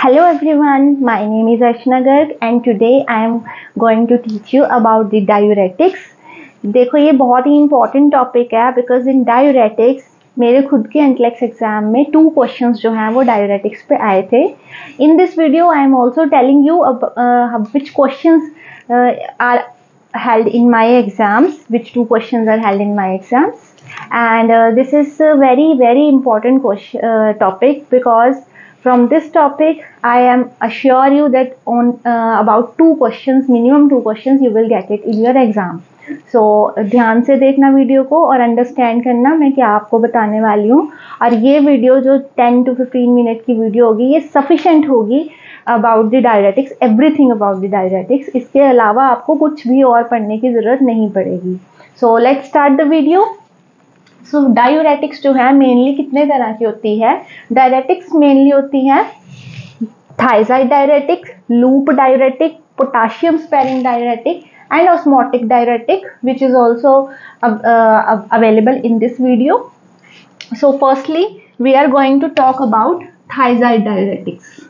Hello everyone, my name is Archana Garg and today I am going to teach you about the diuretics. देखो ये बहुत ही important topic है because in diuretics मेरे खुद के NCLEX exam में 2 questions जो हैं वो diuretics पे आए थे. In this video I am also telling you which questions are held in my exams, which 2 questions are held in my exams, and this is a very important topic because from this topic I am assure you that on about 2 questions, minimum 2 questions you will get it in your exam. So ध्यान से देखना video को और understand करना मैं क्या आपको बताने वाली हूँ. और ये वीडियो जो 10 to 15 मिनट की वीडियो होगी ये सफिशेंट होगी about the diuretics, everything about the diuretics. इसके अलावा आपको कुछ भी और पढ़ने की ज़रूरत नहीं पड़ेगी. So let's start the video. So diuretics जो है मेनली कितने तरह की होती है. डायरेटिक्स मेनली होती है thiazide diuretic, loop diuretic, potassium sparing diuretic and osmotic diuretic, which is also available in this video. So firstly we are going to talk about thiazide diuretics.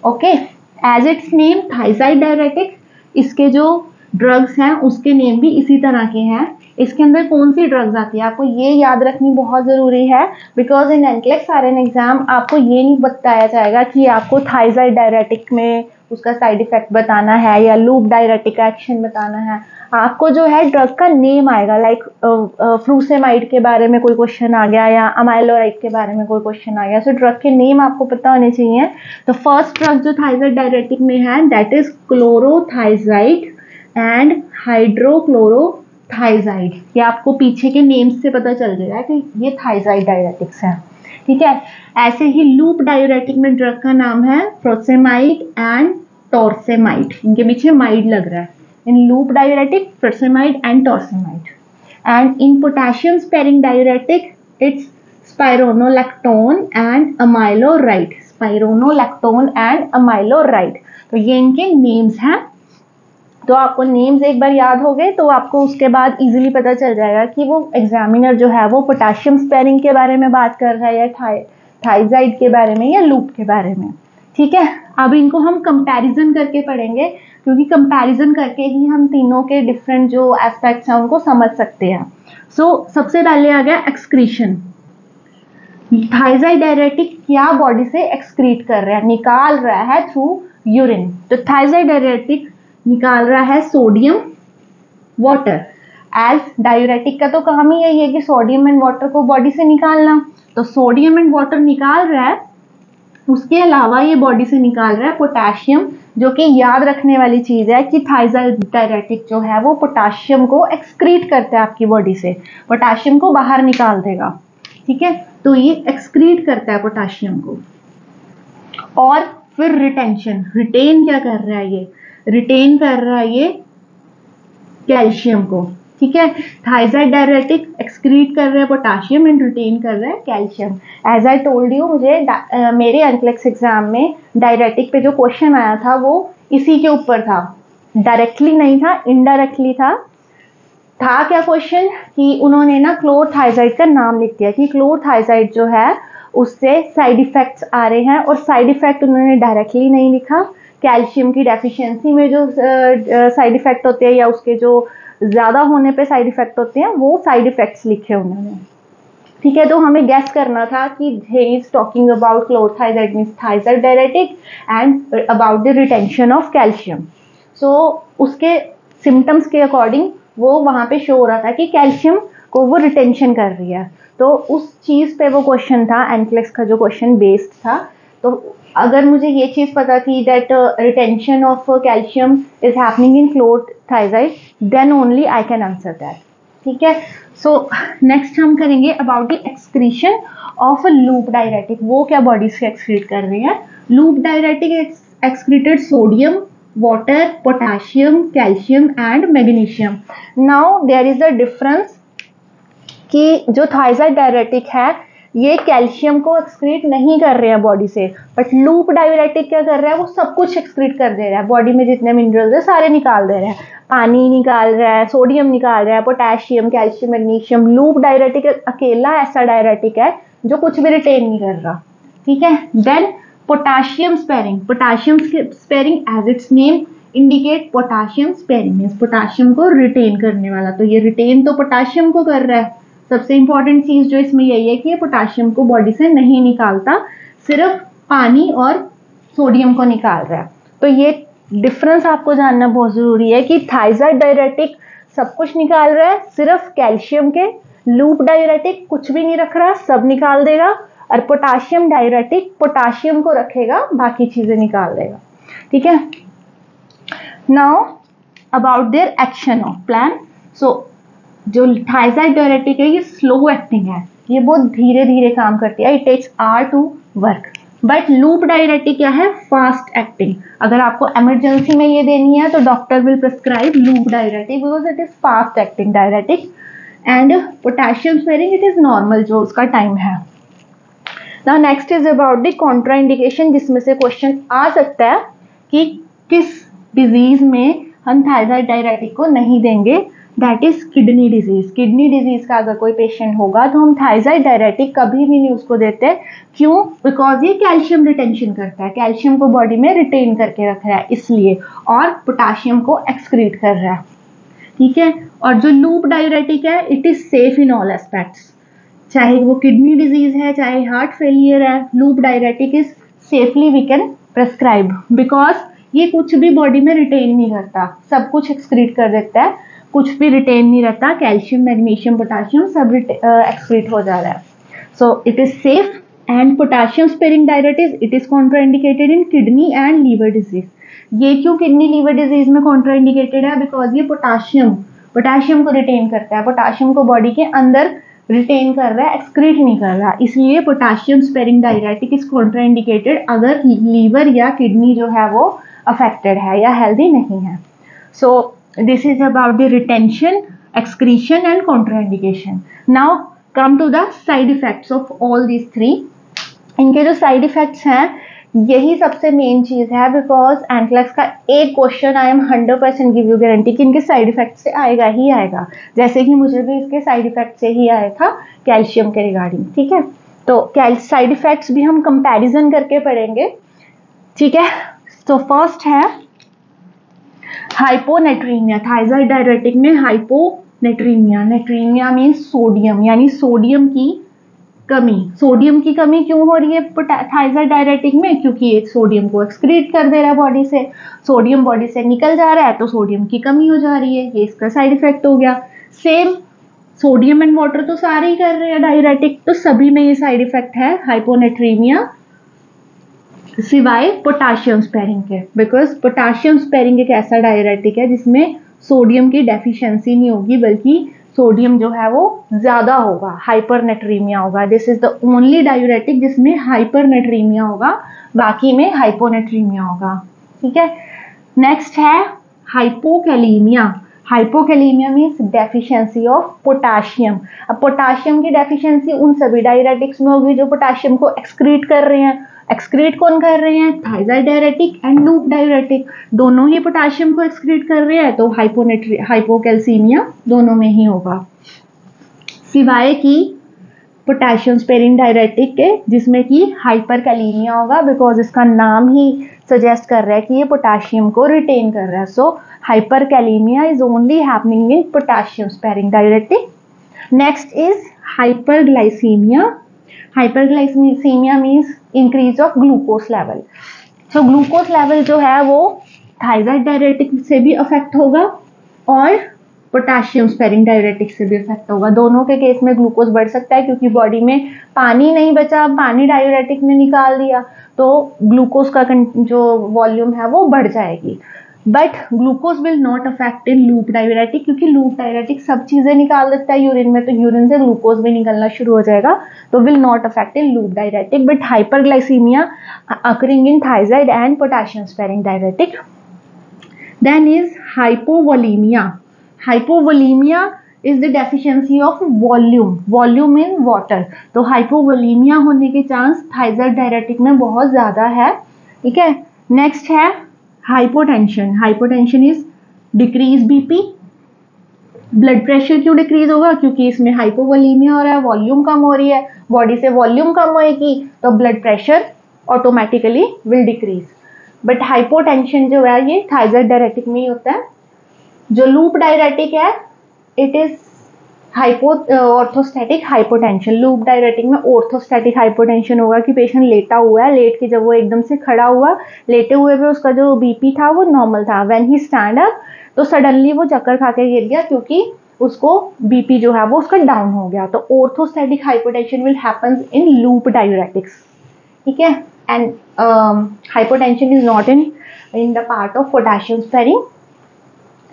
Okay, as its name thiazide diuretic, इसके जो drugs हैं उसके name भी इसी तरह के हैं. इसके अंदर कौन सी ड्रग्स आती है आपको ये याद रखनी बहुत ज़रूरी है because in NCLEX RN exam आपको ये नहीं बताया जाएगा कि आपको थायजाइड डायरेटिक में उसका साइड इफेक्ट बताना है या लूप डायरेटिक एक्शन बताना है. आपको जो है ड्रग का नेम आएगा, लाइक फ्रूसेमाइड के बारे में कोई क्वेश्चन आ गया या अमाइलोराइड के बारे में कोई क्वेश्चन आ गया. सो ड्रग के नेम आपको पता होने चाहिए. तो फर्स्ट ड्रग जो थायजाइड डायरेटिक में है दैट इज क्लोरोथाइजाइड एंड हाइड्रोक्लोरोथाइजाइड. ये आपको पीछे के नेम्स से पता चल जाएगा कि ये थायजाइड डायरेटिक्स है. ठीक है. ऐसे ही लूप डायरेटिक में ड्रग का नाम है फ्रोसेमाइड एंड टॉर्सेमाइड. इनके पीछे माइड लग रहा है. In loop diuretic furosemide and torsemide. And in potassium sparing diuretic it's spironolactone and amiloride. Spironolactone and amiloride. तो ये इनके नेम्स हैं. तो आपको नेम्स एक बार याद हो गए तो आपको उसके बाद इजीली पता चल जाएगा कि वो एग्जामिनर जो है वो पोटेशियम स्पेरिंग के बारे में बात कर रहा है या थायजाइड के बारे में या लूप के बारे में. ठीक है. अब इनको हम कंपैरिजन करके पढ़ेंगे क्योंकि कंपैरिजन करके ही हम तीनों के डिफरेंट जो एस्पेक्ट्स हैं उनको समझ सकते हैं. सो सबसे पहले आ गया एक्सक्रीशन. थायजाइड डायरेटिक क्या बॉडी से एक्सक्रीट कर रहा है, निकाल रहा है थ्रू यूरिन. तो थायजाइड डायरेटिक निकाल रहा है सोडियम वाटर. एज डायूरेटिक का तो काम ही यही है कि सोडियम एंड वाटर को बॉडी से निकालना. तो सोडियम एंड वाटर निकाल रहा है. उसके अलावा ये बॉडी से निकाल रहा है पोटेशियम, जो कि याद रखने वाली चीज है कि थायजाइड डायरेटिक जो है वो पोटेशियम को एक्सक्रीट करता है आपकी बॉडी से. पोटेशियम को बाहर निकाल देगा. ठीक है. तो ये एक्सक्रीट करता है पोटेशियम को. और फिर रिटेंशन, रिटेन क्या कर रहा है, ये रिटेन कर रहा है ये कैल्शियम को. ठीक है. थायजाइड डायरेटिक एक्सक्रीट कर रहा है पोटेशियम एंड रिटेन कर रहा है calcium. As I told you मुझे मेरे NCLEX एग्जाम में डायरेटिक पे जो क्वेश्चन आया था वो इसी के ऊपर था. डायरेक्टली नहीं था, इनडायरेक्टली था. क्या क्वेश्चन कि उन्होंने ना क्लोरथाइजाइड का नाम लिख दिया कि क्लोरथाइजाइड जो है उससे साइड इफेक्ट्स आ रहे हैं और साइड इफेक्ट उन्होंने डायरेक्टली नहीं लिखा. कैल्शियम की डेफिशिएंसी में जो साइड इफेक्ट होते हैं या उसके जो ज़्यादा होने पे साइड इफेक्ट होते हैं वो साइड इफेक्ट्स लिखे उन्होंने. ठीक है. तो हमें गेस करना था कि he is talking about chlorothiazide means thiazide diuretic and about the retention of calcium. So उसके सिम्टम्स के अकॉर्डिंग वो वहाँ पे शो हो रहा था कि कैल्शियम को वो रिटेंशन कर रही है. तो उस चीज़ पे वो क्वेश्चन था, NCLEX का जो क्वेश्चन बेस्ड था. तो अगर मुझे ये चीज़ पता थी that retention of calcium is happening in chlorothiazide then only I can answer that. ठीक है. सो नेक्स्ट हम करेंगे about the excretion of a loop diuretic. वो क्या बॉडी से एक्सक्रीट कर रही है. Loop diuretic excreted sodium, water, potassium, calcium and magnesium. Now there is a difference कि जो थायजाइड डायरेटिक है ये कैल्शियम को एक्सक्रीट नहीं कर रहे हैं बॉडी से, बट लूप डायरेटिक क्या कर रहा है वो सब कुछ एक्सक्रीट कर दे रहा है. बॉडी में जितने मिनरल्स है सारे निकाल दे रहे हैं. पानी निकाल रहा है, सोडियम निकाल रहा है, potassium, calcium, magnesium. Loop diuretic अकेला ऐसा डायरेटिक है जो कुछ भी रिटेन नहीं कर रहा. ठीक है. Then potassium sparing as its name indicate potassium sparing means potassium को रिटेन करने वाला। तो ये रिटेन तो पोटाशियम को कर रहा है। सबसे इंपॉर्टेंट चीज जो इसमें यही है कि ये पोटाशियम को बॉडी से नहीं निकालता, सिर्फ पानी और सोडियम को निकाल रहा है। तो ये डिफरेंस आपको जानना बहुत जरूरी है कि थायजाइड डायरेटिक सब कुछ निकाल रहा है, सिर्फ कैल्शियम के। लूप डायरेटिक कुछ भी नहीं रख रहा, सब निकाल देगा। और पोटाशियम डायरेटिक पोटाशियम को रखेगा, बाकी चीजें निकाल देगा। ठीक है। Now about their action of plan. So जो थायजाइड डायरेटिक है ये स्लो एक्टिंग है, ये बहुत धीरे धीरे काम करती है, it takes hour to work. But loop diuretic क्या है, फास्ट एक्टिंग। अगर आपको इमरजेंसी में ये देनी है तो doctor will prescribe loop diuretic because it is fast acting diuretic. And potassium sparing it is normal, जो उसका टाइम है। Now next is about the contraindication, जिसमें से क्वेश्चन आ सकता है कि किस डिजीज में हम थायराइड डायरेटिक को नहीं देंगे, that is kidney disease. Kidney disease का अगर कोई पेशेंट होगा तो हम थायराइड डायरेटिक कभी भी नहीं उसको देते। क्यों? बिकॉज ये कैल्शियम रिटेंशन करता है, कैल्शियम को बॉडी में रिटेन करके रख रहा है इसलिए, और पोटाशियम को एक्सक्रीट कर रहा है। ठीक है। और जो लूप डायरेटिक है it is safe in all aspects, चाहे वो किडनी डिजीज है चाहे हार्ट फेलियर है, loop diuretic is safely we can prescribe because ये कुछ भी बॉडी में रिटेन नहीं करता, सब कुछ एक्सक्रीट कर देता है, कुछ भी रिटेन नहीं रहता, कैल्शियम मैग्नीशियम पोटाशियम सब एक्सक्रीट हो जा रहा है। So it is safe and potassium sparing diuretic it is contraindicated in kidney and liver disease. ये क्यों किडनी लीवर डिजीज में कॉन्ट्राइंडिकेटेड है? बिकॉज ये पोटाशियम को रिटेन करता है, पोटाशियम को बॉडी के अंदर रिटेन कर रहा है, एक्सक्रीट नहीं कर रहा, इसलिए potassium sparing diuretic is contraindicated अगर लीवर या किडनी जो है वो अफेक्टेड है या हेल्दी नहीं है। So this is about the retention, excretion and contraindication. Now come to the side effects of all these three. इनके जो साइड इफेक्ट्स हैं यही सबसे मेन चीज है, बिकॉज एनक्लेक्स का एक question I am 100% give you guarantee कि इनके साइड इफेक्ट से आएगा ही आएगा, जैसे कि मुझे भी इसके साइड इफेक्ट से ही आया था कैल्शियम के रिगार्डिंग। ठीक है। तो साइड इफेक्ट्स भी हम कंपैरिजन करके पढ़ेंगे। ठीक है। तो फर्स्ट है हाइपोनेट्रीमिया। थायराइड डायरेटिक में हाइपोनेट्रीमिया, नेट्रीमिया मीन्स सोडियम, यानी सोडियम की कमी। सोडियम की कमी क्यों हो रही है थायराइड डायरेटिक में? क्योंकि ये सोडियम को एक्सक्रीट कर दे रहा है बॉडी से, सोडियम बॉडी से निकल जा रहा है तो सोडियम की कमी हो जा रही है, ये इसका साइड इफेक्ट हो गया। सेम सोडियम एंड वाटर तो सारे ही कर रहे हैं डायरेटिक, तो सभी में ये साइड इफेक्ट है हाइपोनेट्रीमिया, सिवाय पोटाशियम स्पेरिंग के, बिकॉज पोटाशियम स्पेरिंग एक ऐसा डायरेटिक है जिसमें सोडियम की डेफिशिएंसी नहीं होगी, बल्कि सोडियम जो है वो ज्यादा होगा, हाइपरनेट्रीमिया होगा। This is the only diuretic जिसमें हाइपरनेट्रीमिया होगा, बाकी में हाइपोनेट्रीमिया होगा। ठीक है। नेक्स्ट है hypokalaemia. Hypokalaemia means deficiency of potassium. अब पोटाशियम की डेफिशिएंसी उन सभी डायरेटिक्स में होगी जो पोटाशियम को एक्सक्रीट कर रहे हैं। एक्सक्रीट कौन कर रहे हैं? Thyroid diuretic and loop diuretic, दोनों ही पोटाशियम को एक्सक्रीट कर रहे हैं, तो हाइपोकैल्सीमिया दोनों में ही होगा, सिवाय कि पोटाशियम स्पेरिंग डायरेटिक के जिसमें कि हाइपरकैलीमिया होगा, बिकॉज इसका नाम ही सजेस्ट कर रहा है कि ये पोटाशियम को रिटेन कर रहा है। So hyperkalaemia is only happening in potassium sparing diuretic. Next is hyperglycaemia. Hyperglycaemia means increase of glucose level. So glucose level जो है वो थायराइड डायरेटिक से भी अफेक्ट होगा और पोटाशियम स्पेरिंग डायरेटिक से भी अफेक्ट होगा। दोनों के केस में ग्लूकोज बढ़ सकता है क्योंकि बॉडी में पानी नहीं बचा, पानी डायरेटिक ने निकाल दिया तो ग्लूकोज का जो वॉल्यूम है वो बढ़ जाएगी। But glucose will not affect in loop diuretic, क्योंकि लूप डायरेटिक सब चीजें निकाल देता है यूरिन में, तो यूरिन से ग्लूकोज भी निकलना शुरू हो जाएगा, तो will not affect in loop diuretic. But hyperglycemia occurring in thiazide and potassium sparing diuretic. Then is hypovolemia. Hypovolemia is the deficiency of volume in water. तो हाइपोवोलीमिया होने के चांस थायराइड डायरेटिक में बहुत ज्यादा है। ठीक है। नेक्स्ट है hypotension. Hypotension is decrease BP. Blood pressure क्यों डिक्रीज होगा? क्योंकि इसमें हाइपोवोलीमिया हो रहा है, वॉल्यूम कम हो रही है, बॉडी से वॉल्यूम कम होएगी तो blood pressure automatically will decrease. But hypotension जो है ये थायराइड डायरेटिक में ही होता है। जो लूप डायरेटिक है it is orthostatic hypotension. Loop diuretic में ऑर्थोस्टैटिक हाइपोटेंशन होगा कि पेशेंट लेटा हुआ है, लेट के जब वो एकदम से खड़ा हुआ, लेटे हुए भी उसका जो बीपी था वो नॉर्मल था, व्हेन ही स्टैंड अप तो सडनली वो चक्कर खा के गिर गया क्योंकि उसको बीपी जो है वो उसका डाउन हो गया। तो orthostatic hypotension will happens in loop diuretics, ठीक है। And hypotension is not in the part of potassium sparing.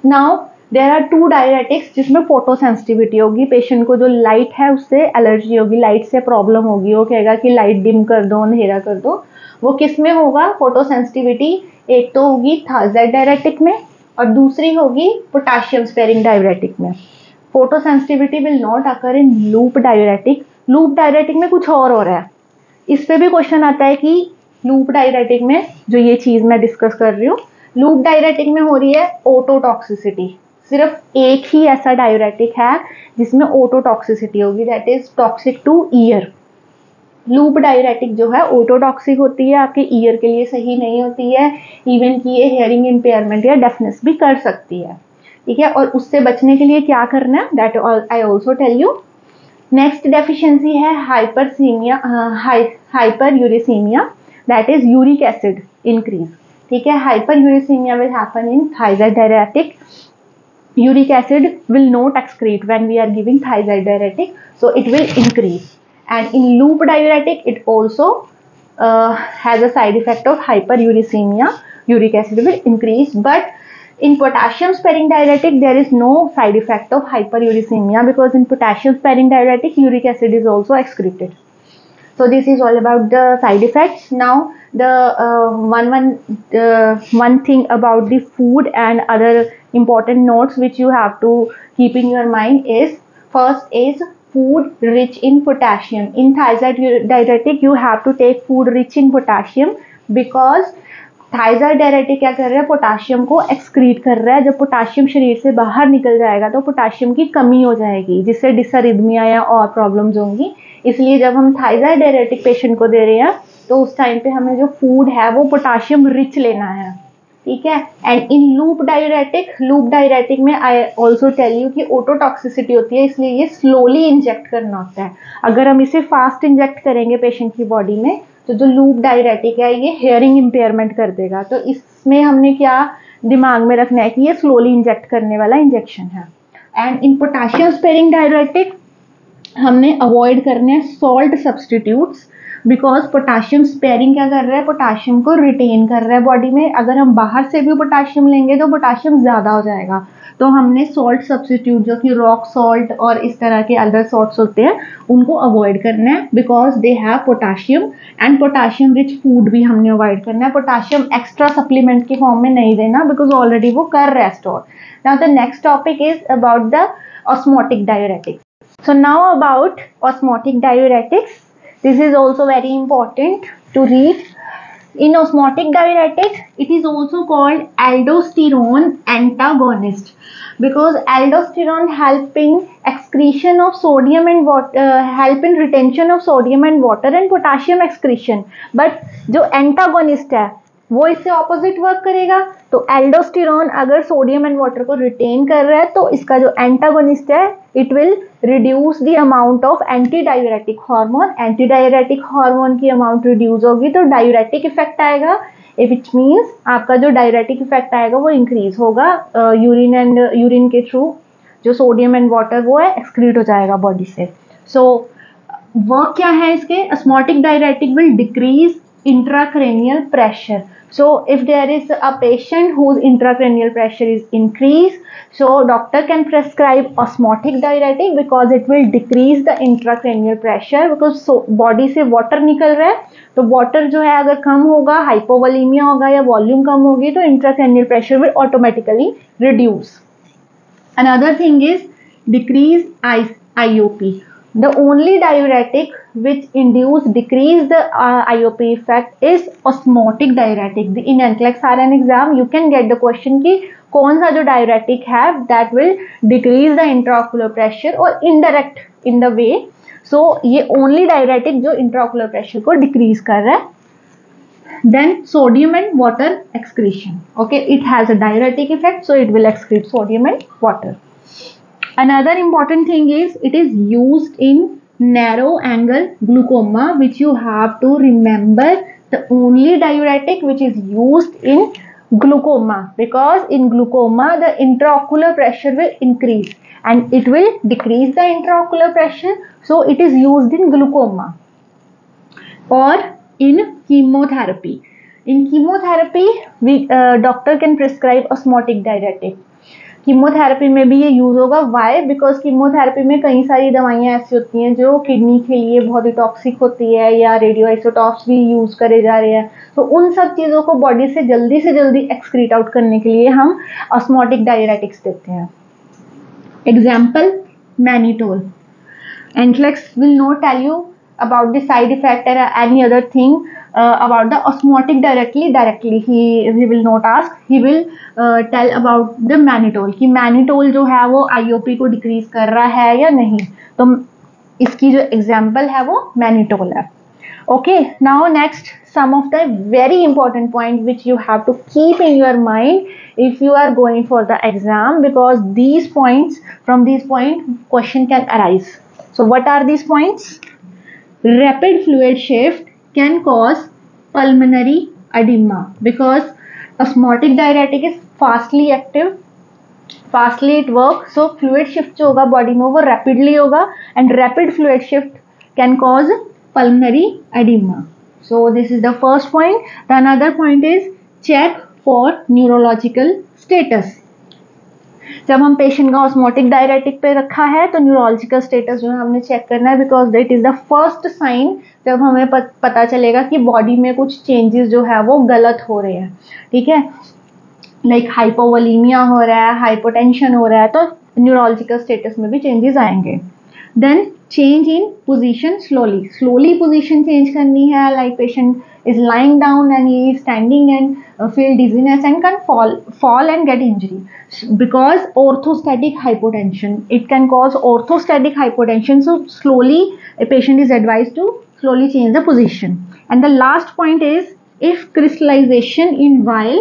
Now there are two diuretics जिसमें फोटो सेंसिटिविटी होगी, पेशेंट को जो लाइट है उससे एलर्जी होगी, लाइट से प्रॉब्लम होगी, वो कहेगा कि लाइट डिम कर दो, अंधेरा कर दो। वो किस में होगा फोटो सेंसिटिविटी? एक तो होगी थायराइड डायरेटिक में और दूसरी होगी पोटेशियम स्पेरिंग डायरेटिक में। Photo sensitivity will not occur in loop diuretic. Loop diuretic में कुछ और हो रहा है। इस पे भी क्वेश्चन आता है कि लूप डायरेटिक में जो ये चीज मैं डिस्कस कर रही हूँ, लूप डायरेटिक में हो रही है ओटोटॉक्सिसिटी। सिर्फ एक ही ऐसा डायरेटिक है जिसमें ओटोटॉक्सिसिटी होगी, that is toxic two year. Loop diuretic जो है ओटोटॉक्सिक होती है, आपके ईयर के लिए सही नहीं होती है, इवन कि ये हियरिंग इम्पेयरमेंट या डेफनेस भी कर सकती है, ठीक है। और उससे बचने के लिए क्या करना है, that I also tell you. Next deficiency है hypercalcaemia, hyperuricaemia, that is uric acid increase, ठीक है। Hyperuricaemia will happen in thyroid diuretic. Uric acid will not excrete when we are giving thiazide diuretic, so it will increase. And in loop diuretic it also has a side effect of hyperuricemia. Uric acid will increase, but in potassium sparing diuretic there is no side effect of hyperuricemia, because in potassium sparing diuretic uric acid is also excreted. So this is all about the side effects. Now the one thing about the food and other important notes which you have to keep in your mind is, first is food rich in potassium. In thiazide diuretic you have to take food rich in potassium, because thyroid diuretic क्या कर रहा है, potassium को excrete कर रहा है। जब potassium शरीर से बाहर निकल जाएगा तो पोटाशियम की कमी हो जाएगी, जिससे डिसरिथमिया या और प्रॉब्लम्स होंगी। इसलिए जब हम थायराइड डायरेटिक पेशेंट को दे रहे हैं तो उस टाइम पे हमें जो फूड है वो पोटाशियम रिच लेना है, ठीक है। एंड इन लूप डायरेटिक में आई ऑल्सो टेल यू कि ऑटोटॉक्सिसिटी होती है, इसलिए ये स्लोली इंजेक्ट करना होता है। अगर हम इसे फास्ट इंजेक्ट करेंगे पेशेंट की बॉडी में तो जो लूप डायरेटिक है ये हियरिंग इम्पेयरमेंट कर देगा। तो इसमें हमने क्या दिमाग में रखना है कि ये स्लोली इंजेक्ट करने वाला इंजेक्शन है। And in potassium sparing diuretic हमने अवॉइड करने हैं salt substitutes, because potassium sparing क्या कर रहा है, पोटाशियम को रिटेन कर रहा है बॉडी में। अगर हम बाहर से भी पोटाशियम लेंगे तो पोटाशियम ज़्यादा हो जाएगा, तो हमने सॉल्ट सब्सटीट्यूट जो कि रॉक सॉल्ट और इस तरह के अदर सॉल्ट्स होते हैं उनको अवॉइड करना है, because they have potassium. And potassium rich food भी हमने अवॉइड करना है। पोटाशियम एक्स्ट्रा सप्लीमेंट के फॉर्म में नहीं देना, बिकॉज ऑलरेडी वो कर रहा है store. Now the next topic is about the osmotic diuretics. So now about osmotic diuretics. This is also very important to read. In osmotic diuretics, it is also called aldosterone antagonist, because aldosterone help in excretion of sodium and water, help in retention of sodium and water and potassium excretion. But जो antagonist है वो इससे opposite work करेगा। तो aldosterone अगर sodium and water को retain कर रहा है तो इसका जो एंटागोनिस्ट है it will reduce the amount of anti diuretic hormone. Anti diuretic hormone की अमाउंट रिड्यूस होगी तो डायूरेटिक इफेक्ट आएगा, विच मीन्स आपका जो डायूरेटिक इफेक्ट आएगा वो इंक्रीज होगा। यूरिन के थ्रू जो सोडियम एंड वाटर वो है एक्सक्रीट हो जाएगा बॉडी से। सो वर्क क्या है इसके, osmotic diuretic will decrease intracranial pressure. So if there is a patient whose intracranial pressure is increased, so doctor can prescribe osmotic diuretic because it will decrease the intracranial pressure, because body से water निकल रहा है तो water जो है अगर कम होगा, hypovolemia होगा या volume कम होगी तो intracranial pressure will automatically reduce. Another thing is decrease IOP. The only diuretic which decrease the IOP effect is osmotic diuretic. In NCLEX RN exam you can get the question कि कौन सा जो diuretic है that will decrease the intraocular pressure or indirect in the way. So ये only diuretic जो intraocular pressure को decrease कर रहा है. Then sodium and water excretion. Okay, it has a diuretic effect, so it will excrete sodium and water. Another important thing is it is used in narrow angle glaucoma, which you have to remember, the only diuretic which is used in glaucoma, because in glaucoma the intraocular pressure will increase and it will decrease the intraocular pressure, so it is used in glaucoma. Or in chemotherapy. In chemotherapy, doctor can prescribe osmotic diuretic. Chemotherapy में भी ये use होगा. Y? Because chemotherapy में कई सारी दवाइयाँ ऐसी होती हैं जो किडनी के लिए बहुत ही टॉक्सिक होती है, या रेडियो आइसोटॉप्स भी यूज करे जा रहे हैं. तो उन सब चीज़ों को बॉडी से जल्दी एक्सक्रीट आउट करने के लिए हम ऑस्मोटिक डायरेटिक्स देते हैं. Example, mannitol. NCLEX will not tell you about the side effect or any other thing about the osmotic directly. He will not ask. He will tell about the mannitol कि mannitol जो है वो IOP को decrease कर रहा है या नहीं. तो इसकी जो एग्जाम्पल है वो mannitol है. Okay, now next, some of the very important point which you have to keep in your mind if you are going for the exam, because these points, from these points question can arise. So what are these points? Rapid fluid shift can cause pulmonary edema because osmotic diuretic is fastly active, fastly it works, so fluid shift जो होगा body में वो rapidly होगा, and rapid fluid shift can cause pulmonary edema. So this is the first point. The another point is check for neurological status. जब हम patient का osmotic diuretic पे रखा है तो न्यूरोलॉजिकल स्टेटस जो है हमने चेक करना है, because that is the first sign जब हमें पता चलेगा कि बॉडी में कुछ चेंजेस जो है वो गलत हो रहे हैं. ठीक है, लाइक हाइपोवोलीमिया हो रहा है, हाइपोटेंशन हो रहा है, तो न्यूरोलॉजिकल स्टेटस में भी चेंजेस आएंगे. Then change in position, slowly position change करनी है, like patient is lying down and he is standing and feel dizziness and can fall and get injury because orthostatic hypotension, it can cause orthostatic hypotension. So slowly a patient is advised to slowly change the position. And the last point is if crystallization in vial,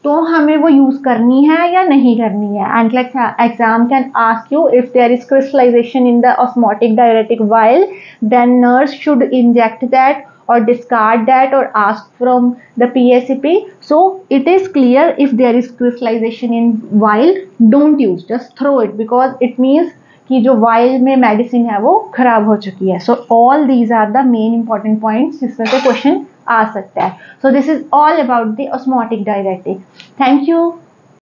तो हमें वो use करनी है या नहीं करनी है. NCLEX exam can ask you if there is crystallization in the osmotic diuretic vial, then nurse should inject that or discard that or ask from the PACP. So it is clear if there is crystallization in vial, don't use, just throw it, because it means कि जो vial में medicine है वो खराब हो चुकी है. So all these are the main important points जिसमें से question आ सकता है. So this is all about the osmotic diuretic. Thank you.